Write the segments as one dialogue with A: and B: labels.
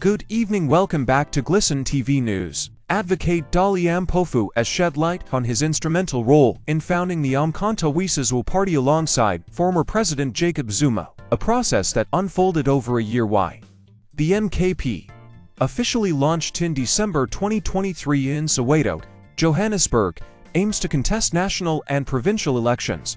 A: Good evening, welcome back to Glisten TV News. Advocate Dali Mpofu has shed light on his instrumental role in founding the Umkhonto weSizwe Party alongside former President Jacob Zuma, a process that unfolded over a year. The MKP, officially launched in December 2023 in Soweto, Johannesburg, aims to contest national and provincial elections.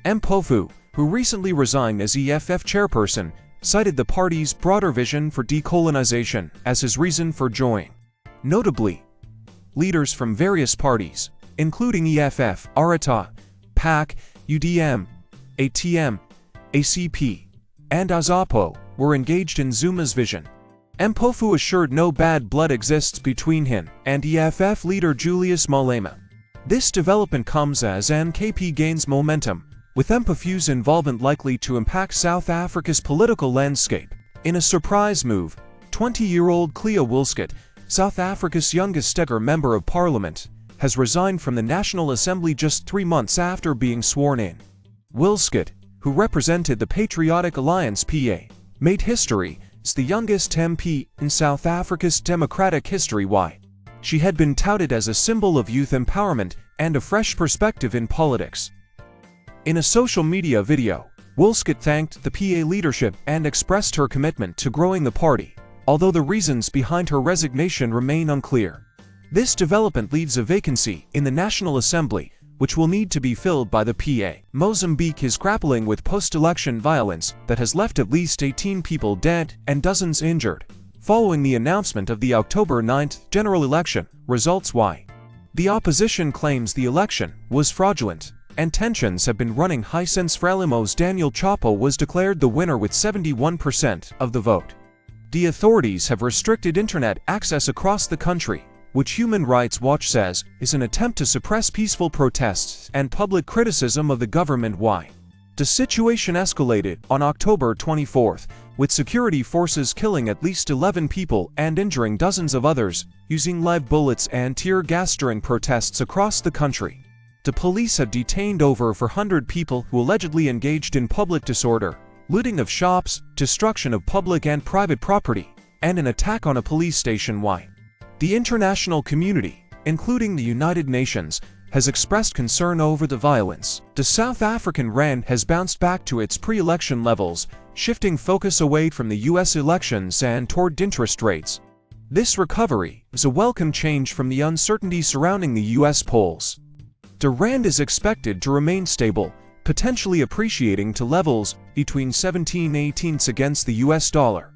A: Mpofu, who recently resigned as EFF chairperson, cited the party's broader vision for decolonization as his reason for joining. Notably, leaders from various parties, including EFF, Arata, PAC, UDM, ATM, ACP, and AZAPO, were engaged in Zuma's vision. Mpofu assured no bad blood exists between him and EFF leader Julius Malema. This development comes as MKP gains momentum, with Mpofu's involvement likely to impact South Africa's political landscape. In a surprise move, 20-year-old Cleo Wilskut, South Africa's youngest ever member of parliament, has resigned from the National Assembly just 3 months after being sworn in. Wilskut, who represented the Patriotic Alliance PA, made history as the youngest MP in South Africa's democratic history. She had been touted as a symbol of youth empowerment and a fresh perspective in politics. In a social media video, Wilskut thanked the PA leadership and expressed her commitment to growing the party, although the reasons behind her resignation remain unclear. This development leaves a vacancy in the National Assembly, which will need to be filled by the PA. Mozambique is grappling with post-election violence that has left at least 18 people dead and dozens injured, following the announcement of the October 9th general election results. The opposition claims the election was fraudulent, and tensions have been running high since Frelimo's Daniel Chapo was declared the winner with 71% of the vote. The authorities have restricted internet access across the country, which Human Rights Watch says is an attempt to suppress peaceful protests and public criticism of the government. The situation escalated on October 24th, with security forces killing at least 11 people and injuring dozens of others, using live bullets and tear gas during protests across the country. The police have detained over 400 people who allegedly engaged in public disorder, looting of shops, destruction of public and private property, and an attack on a police station. The international community, including the United Nations, has expressed concern over the violence. The South African rand has bounced back to its pre-election levels, shifting focus away from the US elections and toward interest rates. This recovery is a welcome change from the uncertainty surrounding the US polls. The rand is expected to remain stable, potentially appreciating to levels between 17.18 against the US dollar.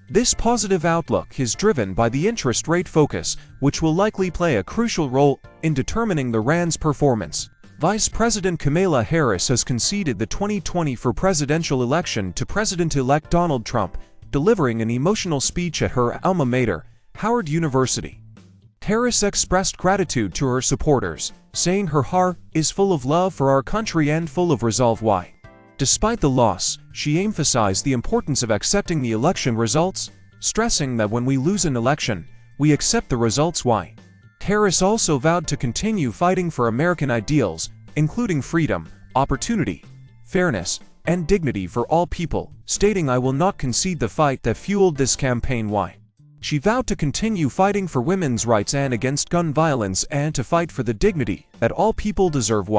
A: This positive outlook is driven by the interest rate focus, which will likely play a crucial role in determining the rand's performance. Vice President Kamala Harris has conceded the 2024 presidential election to President-elect Donald Trump, delivering an emotional speech at her alma mater, Howard University. Harris expressed gratitude to her supporters, saying her heart is full of love for our country and full of resolve. Despite the loss, she emphasized the importance of accepting the election results, stressing that when we lose an election, we accept the results. Harris also vowed to continue fighting for American ideals, including freedom, opportunity, fairness, and dignity for all people, stating, "I will not concede the fight that fueled this campaign." She vowed to continue fighting for women's rights and against gun violence and to fight for the dignity that all people deserve.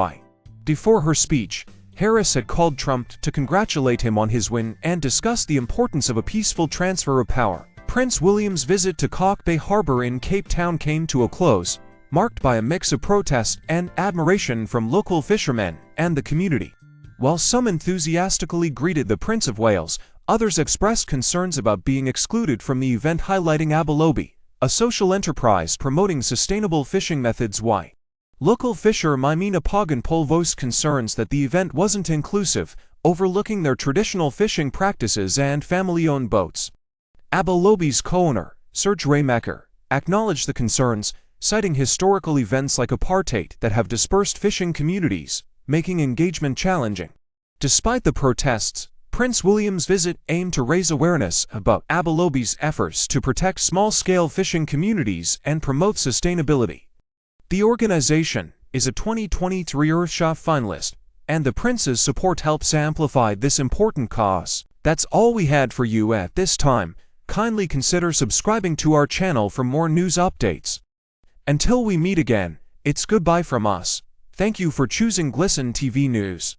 A: Before her speech, Harris had called Trump to congratulate him on his win and discuss the importance of a peaceful transfer of power. Prince William's visit to Cock Bay Harbor in Cape Town came to a close, marked by a mix of protest and admiration from local fishermen and the community. While some enthusiastically greeted the Prince of Wales, others expressed concerns about being excluded from the event, highlighting Abalobi, a social enterprise promoting sustainable fishing methods. Local fisher Mimina Paganpol voiced concerns that the event wasn't inclusive, overlooking their traditional fishing practices and family-owned boats. Abalobi's co-owner, Serge Raymaker, acknowledged the concerns, citing historical events like apartheid that have dispersed fishing communities, making engagement challenging. Despite the protests, Prince William's visit aimed to raise awareness about Abelobi's efforts to protect small-scale fishing communities and promote sustainability. The organization is a 2023 Earthshot finalist, and the Prince's support helps amplify this important cause. That's all we had for you at this time. Kindly consider subscribing to our channel for more news updates. Until we meet again, it's goodbye from us. Thank you for choosing Glisten TV News.